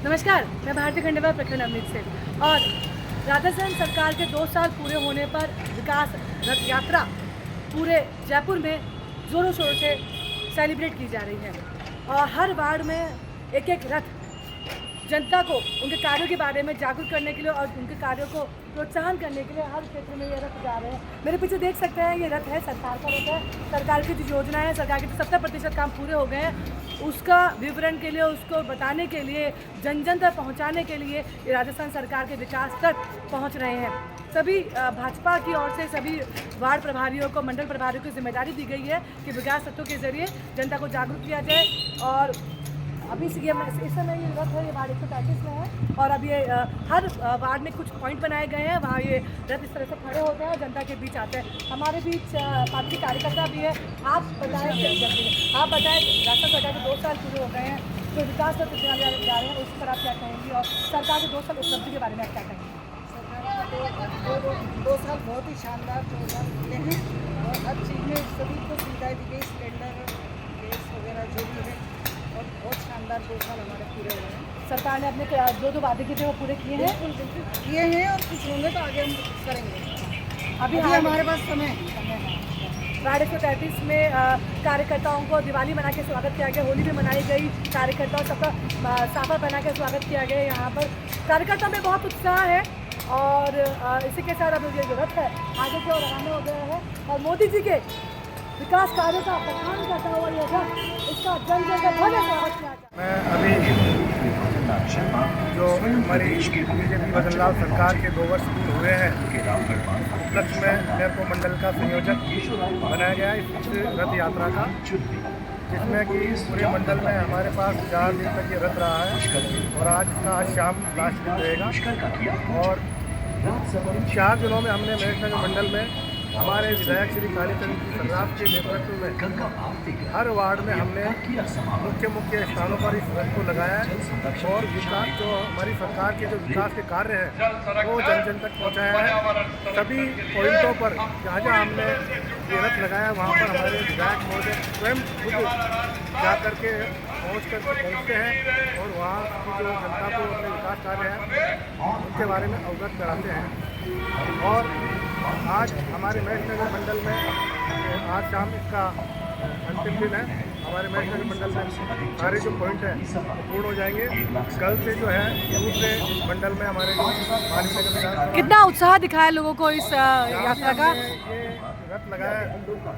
नमस्कार, मैं भारतीय खंडेलवाल प्रखंड अमृत से। और राजस्थान सरकार के 2 साल पूरे होने पर विकास रथ यात्रा पूरे जयपुर में ज़ोरों शोरों से सेलिब्रेट की जा रही है। और हर वार्ड में एक एक रथ जनता को उनके कार्यों के बारे में जागरूक करने के लिए और उनके कार्यों को प्रोत्साहन करने के लिए हर क्षेत्र में ये रथ जा रहे हैं। मेरे पीछे देख सकते हैं, ये रथ है, सरकार का रथ है। सरकार की जो योजना है, सरकार के जो 70% काम पूरे हो गए हैं, उसका विवरण के लिए, उसको बताने के लिए, जन जन तक पहुँचाने के लिए ये राजस्थान सरकार के विकास तक पहुँच रहे हैं। सभी भाजपा की ओर से सभी वार्ड प्रभारियों को, मंडल प्रभारियों को जिम्मेदारी दी गई है कि विकास तत्वों के जरिए जनता को जागरूक किया जाए। और अभी इस समय ये रथ है, ये वार्ड 135 में है। और अब ये हर वार्ड में कुछ पॉइंट बनाए गए हैं, वहाँ ये रथ इस तरह से खड़े होते हैं और जनता के बीच आते हैं। हमारे बीच पार्टी कार्यकर्ता भी है। आप बताएं राजस्थान सरकार के 2 साल पूरे हो गए हैं, जो विकास पर जा रहे हैं, उस पर आप क्या कहेंगी? और सरकार के 2 साल उपलब्धि के बारे में आप क्या कहेंगे? दो साल बहुत ही शानदार 2 साल निकले हैं और हर चीज़ में सभी को सुविधाएं दी गई, सिलेंडर, गैस वगैरह जो भी है, और बहुत शानदार 2 साल हमारे पूरे हुए हैं। सरकार ने अपने जो वादे किए थे वो पूरे किए हैं किए हैं और कुछ होंगे तो आगे हम करेंगे। अभी हमारे पास समय है। वार्ड 133 में कार्यकर्ताओं को दिवाली मना के स्वागत किया गया, होली भी मनाई गई, कार्यकर्ताओं सबका साफा पहना के स्वागत किया गया। यहाँ पर कार्यकर्ता में बहुत उत्साह है। और इसी के साथ अब ये जो रथ है आगे की ओर रवाना हो गया है। और मोदी जी के विकास कार्यों का प्रधान करता हुआ ये रथ, इसका जन जन का भव्य स्वागत किया जाए। मैं अभी जो हमारी बीजेपी बदलाव सरकार के 2 वर्ष पूरे हुए हैं, उपलक्ष्य में मेरे को मंडल का संयोजक बनाया गया है इस रथ यात्रा का, जिसमें कि पूरे मंडल में हमारे पास 4 दिन तक ये रथ रहा है और आज शाम लास्ट दिन रहेगा। और 4 दिनों में हमने महेशनगर मंडल में हमारे विधायक श्री कालीचंद जी सर्राफ के नेतृत्व में हर वार्ड में हमने मुख्य स्थानों पर इस रथ को लगाया है। और विकास जो हमारी सरकार के जो विकास के कार्य हैं वो जन जन तक पहुंचाया है। सभी पॉइंटों पर जहाँ जहाँ हमने ये रथ लगाया वहाँ पर हमारे विधायक महोदय स्वयं खुद जा करके पहुँचते हैं और वहाँ की जो जनता को अपने विकास कार्य हैं उनके बारे में अवगत कराते हैं। और आज हमारे महेशनगर मंडल में आज शाम इसका अंतिम दिन है। हमारे महेशनगर मंडल में सारे जो पॉइंट हैं वो पूर्ण हो जाएंगे। कल से जो है दूसरे मंडल में हमारे मानीनगर कितना उत्साह दिखाया लोगों को इस यात्रा का? ये रथ लगाया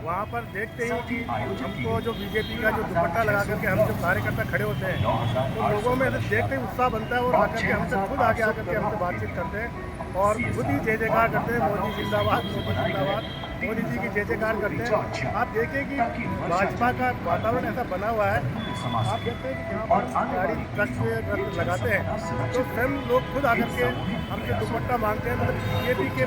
वहाँ पर देखते ही कि हमको जो बीजेपी का जो दुपट्टा लगा करके हम जब कार्यकर्ता खड़े होते हैं तो लोगों में देखते ही उत्साह बनता है और आकर के हमसे खुद आगे आकर के हमसे बातचीत करते हैं और खुद ही जय जयकार करते हैं, मोदी जिंदाबाद, मोदी जिंदाबाद, मोदी जी की जय जयकार करते हैं। आप देखिए कि भाजपा का वातावरण ऐसा बना हुआ है। आप देखते हैं कि जहाँ पर गाड़ी ट्रक से रथ लगाते हैं तो स्वयं लोग खुद आकर के हमसे दुपट्टा मांगते हैं। मतलब बीजेपी के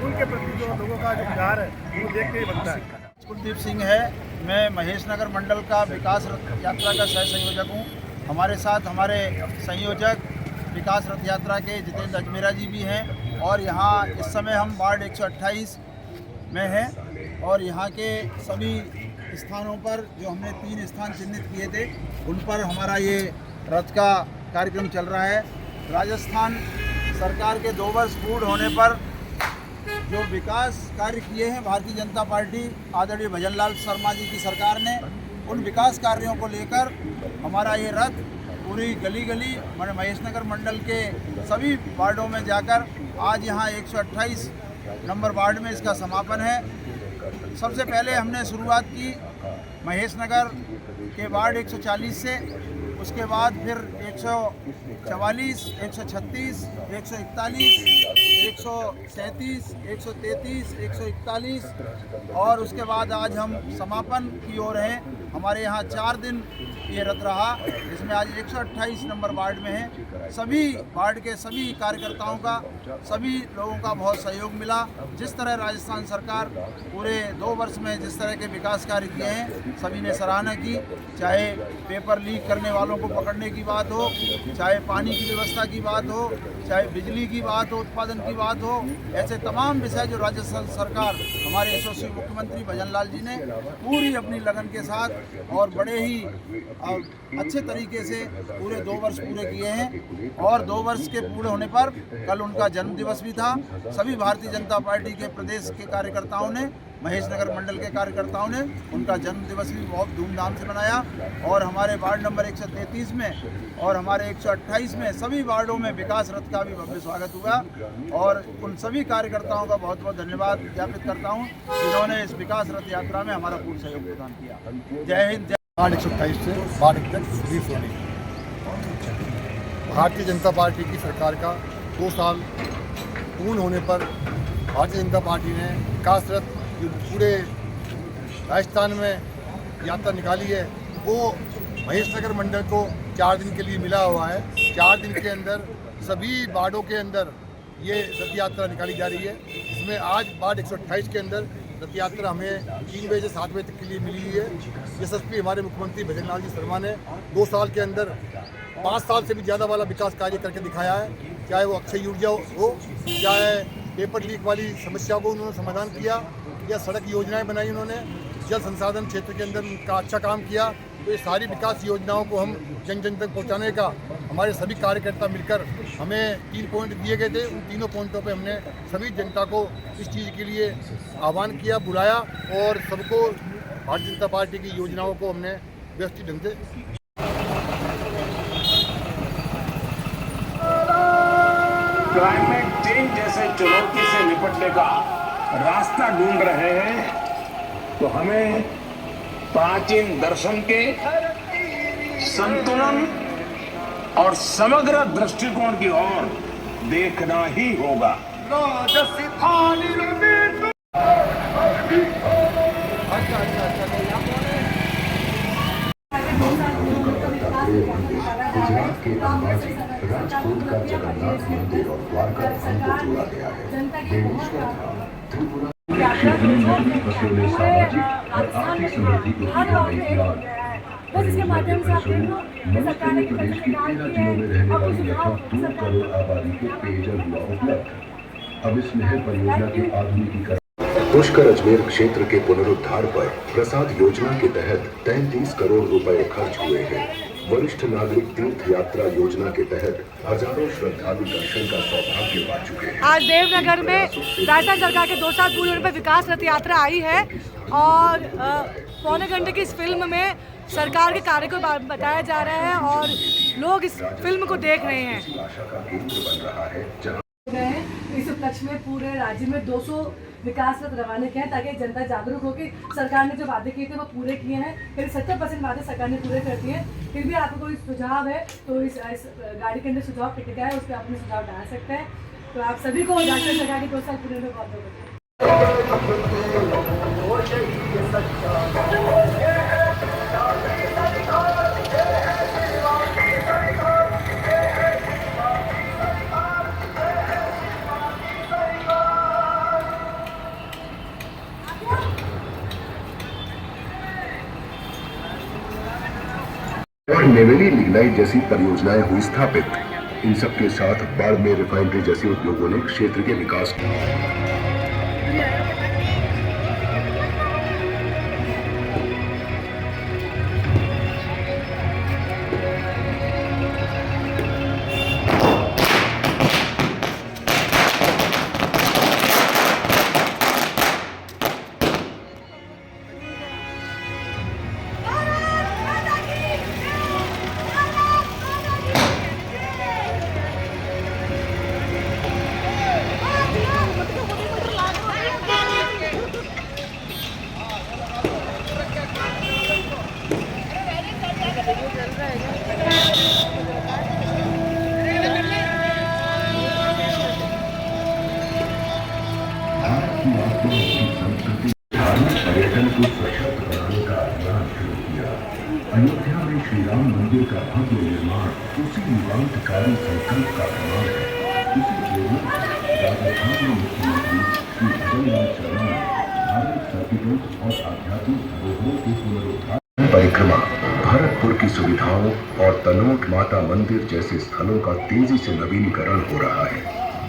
रूल के प्रति जो लोगों का जो प्यार है वो देख के ही बनता है। कुलदीप सिंह है, मैं महेशनगर मंडल का विकास रथ यात्रा का सह संयोजक हूँ। हमारे साथ हमारे संयोजक विकास रथ यात्रा के जितेंद्र अजमेरा जी भी हैं। और यहाँ इस समय हम वार्ड 128 में हैं और यहाँ के सभी स्थानों पर जो हमने 3 स्थान चिन्हित किए थे उन पर हमारा ये रथ का कार्यक्रम चल रहा है। राजस्थान सरकार के 2 वर्ष पूर्ण होने पर जो विकास कार्य किए हैं भारतीय जनता पार्टी आदरणीय भजनलाल शर्मा जी की सरकार ने, उन विकास कार्यों को लेकर हमारा ये रथ पूरी गली गली महेशनगर मंडल के सभी वार्डों में जाकर आज यहाँ 128 नंबर वार्ड में इसका समापन है। सबसे पहले हमने शुरुआत की महेशनगर के वार्ड 140 से, उसके बाद फिर 144, 136, 141, 137, 133, 141 और उसके बाद आज हम समापन की ओर हैं। हमारे यहाँ 4 दिन ये रथ रहा, जिसमें आज 128 नंबर वार्ड में है। सभी वार्ड के सभी कार्यकर्ताओं का, सभी लोगों का बहुत सहयोग मिला। जिस तरह राजस्थान सरकार पूरे 2 वर्ष में जिस तरह के विकास कार्य किए हैं सभी ने सराहना की। चाहे पेपर लीक करने वालों को पकड़ने की बात हो, चाहे पानी की व्यवस्था की बात हो, चाहे बिजली की बात हो, उत्पादन की बात हो, ऐसे तमाम विषय जो राजस्थान सरकार हमारे यशस्वी मुख्यमंत्री भजनलाल जी ने पूरी अपनी लगन के साथ और बड़े ही अच्छे तरीके से पूरे 2 वर्ष पूरे किए हैं। और 2 वर्ष के पूरे होने पर कल उनका जन्म दिवस भी था। सभी भारतीय जनता पार्टी के प्रदेश के कार्यकर्ताओं ने, महेश नगर मंडल के कार्यकर्ताओं ने उनका जन्म दिवस भी बहुत धूमधाम से मनाया। और हमारे वार्ड नंबर 133 में और हमारे 128 में सभी वार्डों में विकास रथ का भी भव्य स्वागत हुआ। और उन सभी कार्यकर्ताओं का बहुत बहुत धन्यवाद ज्ञापित करता हूँ जिन्होंने इस विकास रथ यात्रा में हमारा पूर्ण सहयोग प्रदान किया। जय हिंद। वार्ड 128 से वार्ड अध्यक्ष सुधीर सोनी। भारतीय जनता पार्टी की सरकार का 2 साल पूर्ण होने पर भारतीय जनता पार्टी ने विकास रथ जो पूरे राजस्थान में यात्रा निकाली है वो महेश नगर मंडल को 4 दिन के लिए मिला हुआ है। 4 दिन के अंदर सभी वार्डों के अंदर ये रथ यात्रा निकाली जा रही है। इसमें आज वार्ड 128 के अंदर रथ यात्रा हमें 3 बजे से 7 बजे तक के लिए मिली हुई है। यशस्वी हमारे मुख्यमंत्री भजन लाल जी शर्मा ने 2 साल के अंदर 5 साल से भी ज़्यादा वाला विकास कार्य करके दिखाया है। चाहे वो अक्षय ऊर्जा हो, चाहे पेपर लीक वाली समस्या को उन्होंने समाधान किया, या सड़क योजनाएं बनाई उन्होंने, जल संसाधन क्षेत्र के अंदर उनका अच्छा काम किया। तो ये सारी विकास योजनाओं को हम जन जन तक पहुँचाने का हमारे सभी कार्यकर्ता मिलकर हमें 3 पॉइंट दिए गए थे। उन तीनों पॉइंटों पे हमने सभी जनता को इस चीज़ के लिए आह्वान किया, बुलाया और सबको भारतीय जनता पार्टी की योजनाओं को हमने व्यवस्थित ढंग से क्लाइमेट चेंज जैसे चुनौती से निपटने का रास्ता ढूंढ रहे हैं तो हमें प्राचीन दर्शन के संतुलन और समग्र दृष्टिकोण की ओर देखना ही होगा। गुजरात के अंबाजी, राजकोट का जगन्नाथ मंदिर और द्वारका धाम को जोड़ा गया है। बेमेश्वर धाम त्रिपुरा ने सामाजिक और आर्थिक समृद्धि को बस इसके माध्यम से आप देख लो कि सरकार ने प्रदेश के 13 जिलों में रहने वाली लगभग 2 करोड़ आबादी को पेयजल हुआ उपलब्ध। अब इस नहर परियोजना के आधुनिकीकरण पुष्कर अजमेर क्षेत्र के पुनरुद्धार पर प्रसाद योजना के तहत 33 करोड़ रुपए खर्च हुए हैं। वरिष्ठ नागरिक तीर्थ यात्रा योजना के तहत हजारों श्रद्धालु दर्शन का सौभाग्य पा चुके हैं। आज देवनगर में राजस्थान सरकार के 2 साल पूरे होने पर विकास रथ यात्रा आई है और पौने घंटे की इस फिल्म में सरकार के कार्य को बताया जा रहा है और लोग इस फिल्म को देख रहे हैं। आशा का केंद्र बन रहा है जहां इस उपलक्ष्य में पूरे राज्य में 200 विकास रथ रवाना किए हैं ताकि जनता जागरूक हो कि सरकार ने जो वादे किए थे वो पूरे किए हैं। फिर 70% वादे सरकार ने पूरे कर दिए हैं। फिर भी आपको कोई सुझाव है तो इस गाड़ी के अंदर सुझाव टिका है, उस पर अपने सुझाव डाल सकते हैं। तो आप सभी को राजस्थान सरकार के 2 साल पूरे में बहुत बहुत और नेवेली लिग्नाइट जैसी परियोजनाएं हुई स्थापित। इन सबके साथ बाड़मेर रिफाइनरी जैसे उद्योगों ने क्षेत्र के विकास पर्यटन को सशक्त बनाने का अभियान शुरू किया। अयोध्या में श्री राम मंदिर का भव्य निर्माण उसी युगांतकारी संकल्प का प्रमाण है। इसी प्रेरणा राजस्थान में मुख्यमंत्री श्री भजन लाल शर्मा ने धार्मिक सर्किटों और आध्यात्मिक धरोहरों के पुनरुद्धार परिक्रमा, भरतपुर की सुविधाओं और तनोट माता मंदिर जैसे स्थलों का तेजी से नवीनीकरण हो रहा है।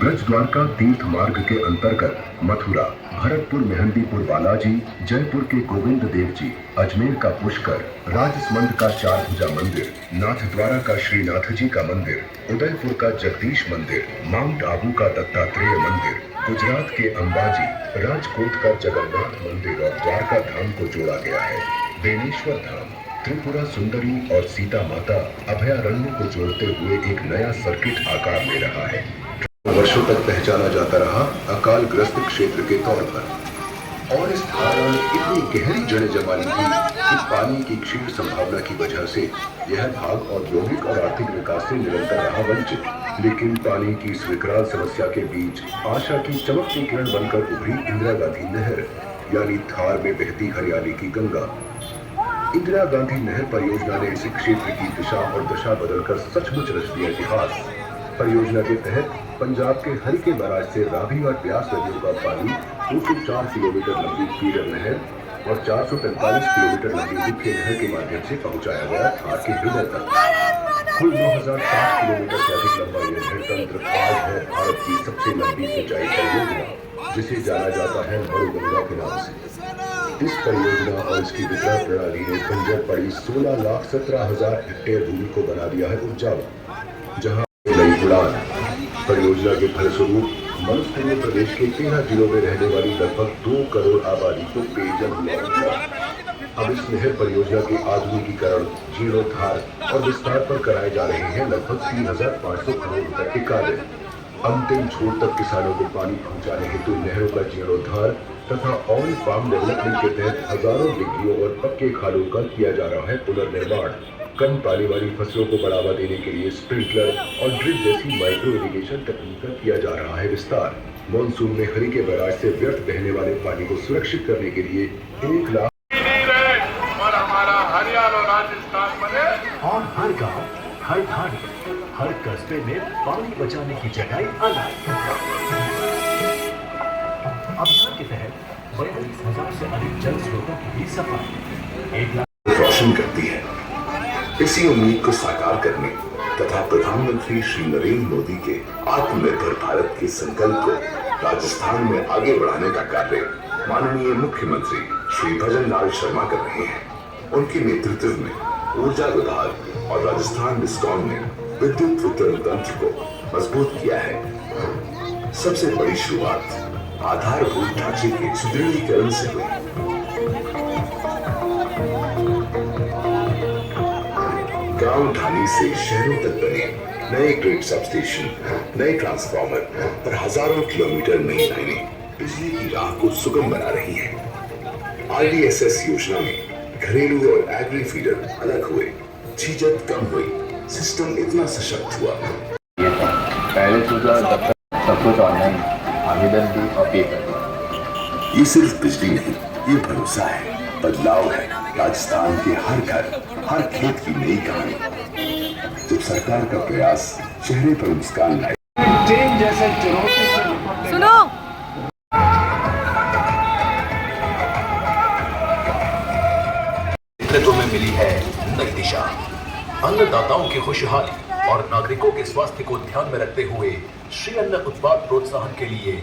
ब्रज द्वारका तीर्थ मार्ग के अंतर्गत मथुरा, भरतपुर मेहंदीपुर बालाजी, जयपुर के गोविंद देव जी, अजमेर का पुष्कर, राजसमंद का चार भुजा मंदिर, नाथ द्वारा का श्रीनाथ जी का मंदिर, उदयपुर का जगदीश मंदिर, माउंट आबू का दत्तात्रेय मंदिर, गुजरात के अंबाजी, राजकोट का जगन्नाथ मंदिर और द्वारका धाम को जोड़ा गया है। बेनेश्वर धाम, त्रिपुरा सुंदरी और सीता माता अभयारण्य को जोड़ते हुए एक नया सर्किट आकार ले रहा है। वर्षों तक पहचाना जाता रहा अकाल ग्रस्त क्षेत्र के तौर पर और इस धारणा ने इतनी गहरी जड़ें जमा ली थी कि पानी की क्षीण संभावना की वजह से यह भाग औद्योगिक और आर्थिक विकास से निरंतर रहा वंचित। लेकिन पानी की इस विकराल समस्या के बीच आशा की चमकती किरण बनकर उभरी इंदिरा गांधी नहर, यानी थार में बहती हरियाली की गंगा। इंदिरा गांधी नहर परियोजना ने इस क्षेत्र की दिशा और दशा बदलकर सचमुच रच दिया इतिहास। परियोजना के तहत पंजाब के हरिके बैराज से रावी और ब्यास नदियों का पानी 204 किलोमीटर लंबी फीडर नहर और 445 किलोमीटर लंबी मुख्य नहर के माध्यम से पहुंचाया गया थार के हृदय तक। कुल 9060 किलोमीटर से अधिक लंबा यह नहर तंत्र आज है भारत की सबसे लंबी सिंचाई परियोजना, जिसे जाना जाता है बड़गंगा के नाम से। इस परियोजना और इसकी वितरण प्रणाली ने बंजर पड़ी 16,17,000 हेक्टेयर भूमि को बना दिया है उपजाऊ, जहाँ नई उड़ान परियोजना के फलस्वरूप मनुष्य ने प्रदेश के 13 जिलों में रहने वाली लगभग 2 करोड़ आबादी को पेयजल दिया। अब इस नहर परियोजना के आधुनिकीकरण, जीर्णोद्धार और विस्तार पर कराए जा रहे हैं लगभग 3,500 करोड़ रुपए के कार्य। अंतिम छोर तक किसानों को पानी पहुंचाने हेतु नहरों का जीर्णोद्धार तथा ऑन फार्म डेवलपमेंट के तहत हजारों डिग्रियों और पक्के खालों का किया जा रहा है पुनर्निर्माण। कम पानी वाली फसलों को बढ़ावा देने के लिए स्प्रिंकलर और ड्रिप जैसी माइक्रो इरिगेशन तकनीक का किया जा रहा है विस्तार। मॉनसून में हरिके बैराज से व्यर्थ बहने वाले पानी को सुरक्षित करने के लिए 1 लाख और हमारा हरियाणा और राजस्थान बने और हर गांव, हर थाने, हर कस्बे में पानी बचाने की जगह अलग। अभियान के तहत 42,000 से अधिक जल स्रोतों की भी सफाई 1 लाख रोशन करती है। इसी उम्मीद को साकार करने तथा प्रधानमंत्री श्री नरेंद्र मोदी के आत्मनिर्भर भारत के संकल्प को राजस्थान में आगे बढ़ाने का कार्य माननीय मुख्यमंत्री श्री भजन लाल शर्मा कर रहे हैं। उनके नेतृत्व में ऊर्जा विभाग और राजस्थान डिस्कॉम ने विद्युत वितरण तंत्र को मजबूत किया है। सबसे बड़ी शुरुआत आधारभूत ढांचे के सुदृढ़ीकरण से हुई। गांव ढाणी से शहरों तक बने नए ग्रिड सब स्टेशन, नए ट्रांसफार्मर और हजारों किलोमीटर नई लाइनें बिजली की राह को सुगम बना रही हैं। RDSS योजना में घरेलू और एग्री फीडर अलग हुए, झीझक कम हुई, सिस्टम इतना सशक्त हुआ। पहले तो सब कुछ ऑनलाइन आवेदन भी और पे कर। ये सिर्फ बिजली नहीं, ये भरोसा है, बदलाव है। राजस्थान के हर घर, हर खेत की नई कहानी। जब सरकार का प्रयास चेहरे पर मुस्कान लाए। चेंज जैसे चुनौती से निपटने सुनो, नेतृत्व में मिली है नई दिशा। अन्नदाताओं की खुशहाली और नागरिकों के स्वास्थ्य को ध्यान में रखते हुए श्री अन्न उत्पाद प्रोत्साहन के लिए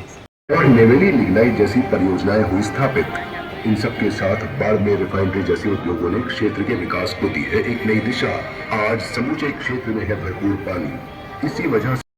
और नेवेली लिग्नाइट जैसी परियोजनाएं हुई स्थापित। इन सब के साथ बाड़मेर रिफाइनरी जैसे उद्योगों ने क्षेत्र के विकास को दी है एक नई दिशा। आज समूचे क्षेत्र में है भरपूर पानी। इसी वजह से